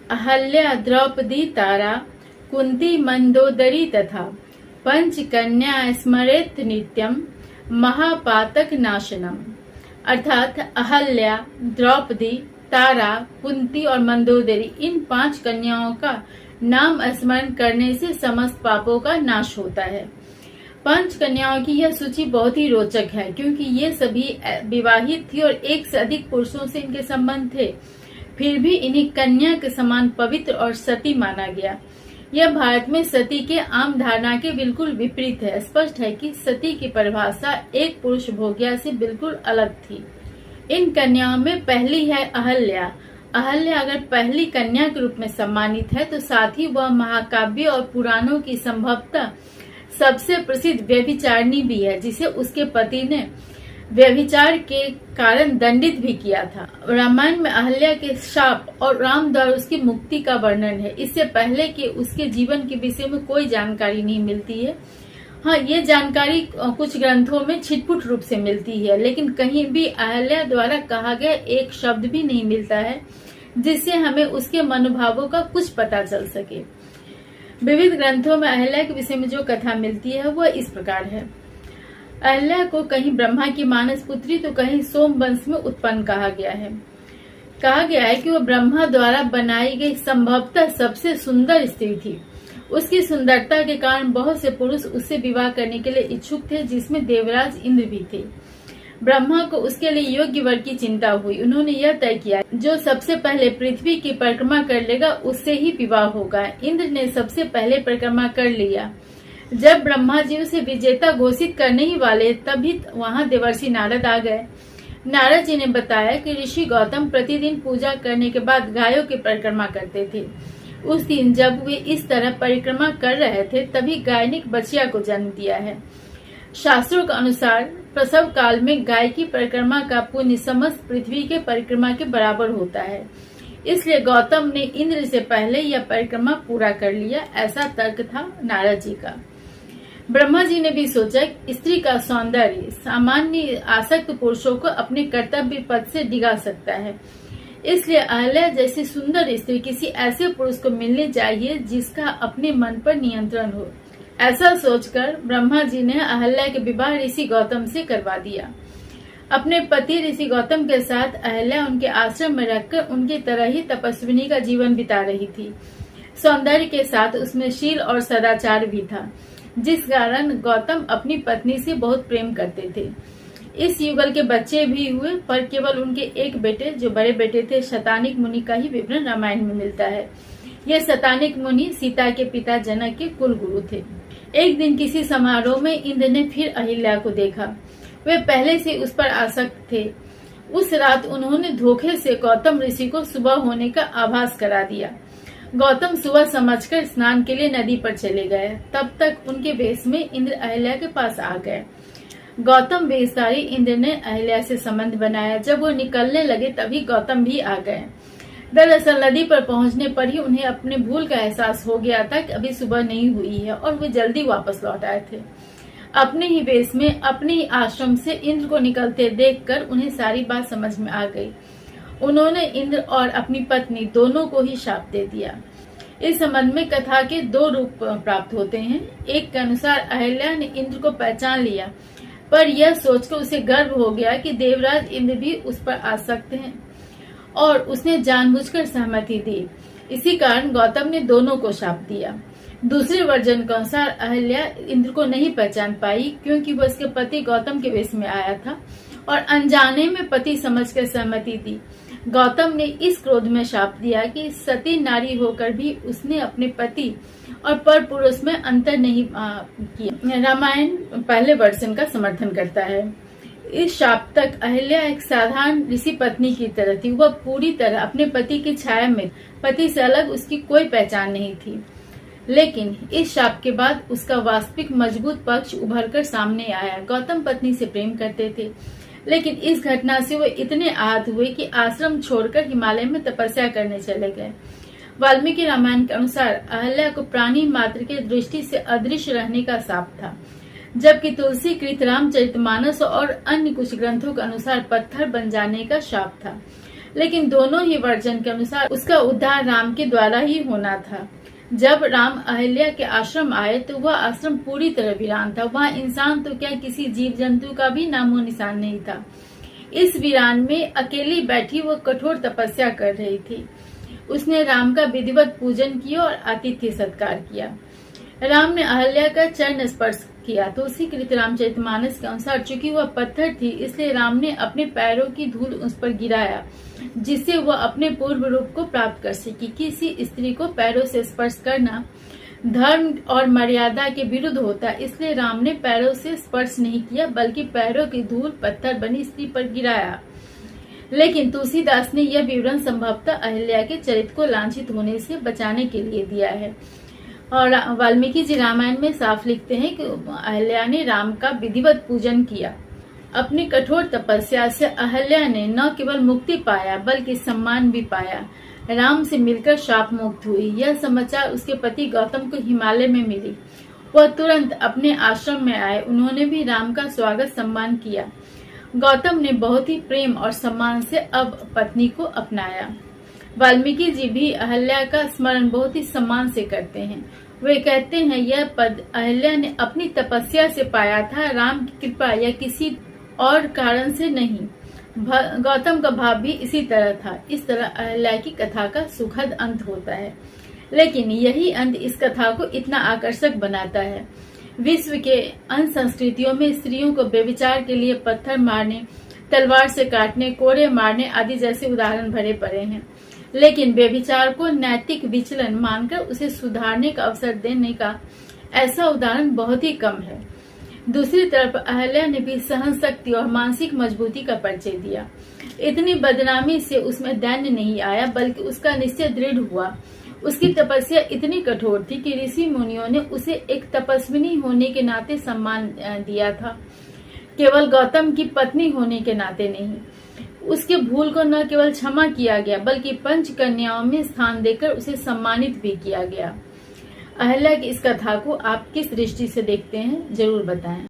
अहल्या द्रौपदी तारा कुंती मंदोदरी तथा पंच कन्या स्मरेत नित्यम महापातक नाशनम। अर्थात अहल्या, द्रौपदी, तारा, कुंती और मंदोदरी, इन 5 कन्याओं का नाम स्मरण करने से समस्त पापों का नाश होता है। 5 कन्याओं की यह सूची बहुत ही रोचक है, क्योंकि ये सभी विवाहित थी और एक से अधिक पुरुषों से इनके संबंध थे। फिर भी इन्हें कन्या के समान पवित्र और सती माना गया। यह भारत में सती के आम धारणा के बिल्कुल विपरीत है। स्पष्ट है कि सती की परिभाषा एक पुरुष भोग्या से बिल्कुल अलग थी। इन कन्याओं में पहली है अहल्या। अहल्या अगर पहली कन्या के रूप में सम्मानित है, तो साथ ही वह महाकाव्य और पुराणों की संभवतः सबसे प्रसिद्ध व्यभिचारिणी भी है, जिसे उसके पति ने व्यभिचार के कारण दंडित भी किया था। रामायण में अहल्या के शाप और राम द्वारा उसकी मुक्ति का वर्णन है। इससे पहले कि उसके जीवन के विषय में कोई जानकारी नहीं मिलती है। हाँ, ये जानकारी कुछ ग्रंथों में छिटपुट रूप से मिलती है, लेकिन कहीं भी अहल्या द्वारा कहा गया एक शब्द भी नहीं मिलता है जिससे हमें उसके मनोभावों का कुछ पता चल सके। विविध ग्रंथों में अहल्या के विषय में जो कथा मिलती है वह इस प्रकार है। अहल्या को कहीं ब्रह्मा की मानस पुत्री तो कहीं सोम वंश में उत्पन्न कहा गया है। कहा गया है कि वह ब्रह्मा द्वारा बनाई गई संभवतः सबसे सुंदर स्त्री थी। उसकी सुंदरता के कारण बहुत से पुरुष उससे विवाह करने के लिए इच्छुक थे, जिसमें देवराज इंद्र भी थे। ब्रह्मा को उसके लिए योग्य वर की चिंता हुई। उन्होंने यह तय किया, जो सबसे पहले पृथ्वी की परिक्रमा कर लेगा उससे ही विवाह होगा। इंद्र ने सबसे पहले परिक्रमा कर लिया। जब ब्रह्मा जी उसे विजेता घोषित करने ही वाले, तभी वहाँ देवर्षि नारद आ गए। नारद जी ने बताया कि ऋषि गौतम प्रतिदिन पूजा करने के बाद गायों की परिक्रमा करते थे। उस दिन जब वे इस तरह परिक्रमा कर रहे थे, तभी गाय ने एक बछिया को जन्म दिया है। शास्त्रों के अनुसार प्रसव काल में गाय की परिक्रमा का पुण्य समस्त पृथ्वी के परिक्रमा के बराबर होता है। इसलिए गौतम ने इंद्र से पहले यह परिक्रमा पूरा कर लिया, ऐसा तर्क था नारद जी का। ब्रह्मा जी ने भी सोचा कि स्त्री का सौंदर्य सामान्य आसक्त पुरुषों को अपने कर्तव्य पथ से डिगा सकता है। इसलिए अहल्या जैसी सुंदर स्त्री किसी ऐसे पुरुष को मिलनी चाहिए जिसका अपने मन पर नियंत्रण हो। ऐसा सोचकर ब्रह्मा जी ने अहल्या के विवाह ऋषि गौतम से करवा दिया। अपने पति ऋषि गौतम के साथ अहल्या उनके आश्रम में रखकर उनकी तरह ही तपस्विनी का जीवन बिता रही थी। सौंदर्य के साथ उसमें शील और सदाचार भी था, जिस कारण गौतम अपनी पत्नी से बहुत प्रेम करते थे। इस युगल के बच्चे भी हुए, पर केवल उनके एक बेटे, जो बड़े बेटे थे शतानिक मुनि, का ही विवरण रामायण में मिलता है। यह शतानिक मुनि सीता के पिता जनक के कुल गुरु थे। एक दिन किसी समारोह में इंद्र ने फिर अहिल्या को देखा। वे पहले से उस पर आसक्त थे। उस रात उन्होंने धोखे से गौतम ऋषि को सुबह होने का आभास करा दिया। गौतम सुबह समझकर स्नान के लिए नदी पर चले गए। तब तक उनके वेश में इंद्र अहिल्या के पास आ गए। गौतम वेशधारी इंद्र ने अहिल्या से संबंध बनाया। जब वो निकलने लगे तभी गौतम भी आ गए। दरअसल नदी पर पहुंचने पर ही उन्हें अपने भूल का एहसास हो गया था कि अभी सुबह नहीं हुई है, और वे जल्दी वापस लौट आए थे। अपने ही वेश में अपने ही आश्रम से इंद्र को निकलते देखकर उन्हें सारी बात समझ में आ गई। उन्होंने इंद्र और अपनी पत्नी दोनों को ही शाप दे दिया। इस संबंध में कथा के 2 रूप प्राप्त होते हैं। एक के अनुसार अहिल्या ने इंद्र को पहचान लिया, पर यह सोचकर उसे गर्व हो गया कि देवराज इंद्र भी उस पर आसक्त हैं, और उसने जानबूझकर सहमति दी। इसी कारण गौतम ने दोनों को शाप दिया। दूसरे वर्जन के अनुसार अहिल्या इंद्र को नहीं पहचान पाई, क्योंकि वह उसके पति गौतम के वेश में आया था और अनजाने में पति समझकर सहमति दी। गौतम ने इस क्रोध में शाप दिया कि सती नारी होकर भी उसने अपने पति और पर पुरुष में अंतर नहीं किया। रामायण पहले वर्जन का समर्थन करता है। इस शाप तक अहिल्या एक साधारण ऋषि पत्नी की तरह थी। वह पूरी तरह अपने पति की छाया में, पति से अलग उसकी कोई पहचान नहीं थी। लेकिन इस शाप के बाद उसका वास्तविक मजबूत पक्ष उभरकर सामने आया। गौतम पत्नी से प्रेम करते थे, लेकिन इस घटना से वो इतने आहत हुए कि आश्रम छोड़कर हिमालय में तपस्या करने चले गए। वाल्मीकि रामायण के अनुसार अहल्या को प्राणी मात्र के दृष्टि से अदृश्य रहने का शाप था, जबकि तुलसी कृत रामचरितमानस और अन्य कुछ ग्रंथों के अनुसार पत्थर बन जाने का शाप था। लेकिन दोनों ही वर्जन के अनुसार उसका उद्धार राम के द्वारा ही होना था। जब राम अहल्या के आश्रम आए तो वह आश्रम पूरी तरह वीरान था। वहाँ इंसान तो क्या, किसी जीव जंतु का भी नामो निशान नहीं था। इस वीरान में अकेली बैठी वो कठोर तपस्या कर रही थी। उसने राम का विधिवत पूजन किया और आतिथ्य सत्कार किया। राम ने अहल्या का चरण स्पर्श किया। तुलसीकृत रामचरितमानस के अनुसार चूंकि वह पत्थर थी, इसलिए राम ने अपने पैरों की धूल उस पर गिराया, जिससे वह अपने पूर्व रूप को प्राप्त कर सकी। किसी स्त्री को पैरों से स्पर्श करना धर्म और मर्यादा के विरुद्ध होता, इसलिए राम ने पैरों से स्पर्श नहीं किया, बल्कि पैरों की धूल पत्थर बनी स्त्री पर गिराया। लेकिन तुलसीदास ने यह विवरण संभवतः अहल्या के चरित्र को लांछित होने से बचाने के लिए दिया है। और वाल्मीकि जी रामायण में साफ लिखते हैं कि अहल्या ने राम का विधिवत पूजन किया। अपनी कठोर तपस्या से अहल्या ने न केवल मुक्ति पाया बल्कि सम्मान भी पाया। राम से मिलकर शाप मुक्त हुई। यह समाचार उसके पति गौतम को हिमालय में मिली। वह तुरंत अपने आश्रम में आए। उन्होंने भी राम का स्वागत सम्मान किया। गौतम ने बहुत ही प्रेम और सम्मान से अब पत्नी को अपनाया। वाल्मीकि जी भी अहल्या का स्मरण बहुत ही सम्मान से करते हैं। वे कहते हैं, यह पद अहल्या ने अपनी तपस्या से पाया था, राम की कृपा या किसी और कारण से नहीं। गौतम का भाव भी इसी तरह था। इस तरह अहल्या की कथा का सुखद अंत होता है। लेकिन यही अंत इस कथा को इतना आकर्षक बनाता है। विश्व के अन्य संस्कृतियों में स्त्रियों को व्यभिचार के लिए पत्थर मारने, तलवार से काटने, कोड़े मारने आदि जैसे उदाहरण भरे पड़े हैं। लेकिन व्यभिचार को नैतिक विचलन मानकर उसे सुधारने का अवसर देने का ऐसा उदाहरण बहुत ही कम है। दूसरी तरफ अहल्या ने भी सहन शक्ति और मानसिक मजबूती का परिचय दिया। इतनी बदनामी से उसमें दैन्य नहीं आया, बल्कि उसका निश्चय दृढ़ हुआ। उसकी तपस्या इतनी कठोर थी कि ऋषि मुनियों ने उसे एक तपस्विनी होने के नाते सम्मान दिया था, केवल गौतम की पत्नी होने के नाते नहीं। उसके भूल को न केवल क्षमा किया गया, बल्कि पंच कन्याओं में स्थान देकर उसे सम्मानित भी किया गया। अहल्या की इस कथा को आप किस दृष्टि से देखते हैं, जरूर बताएं।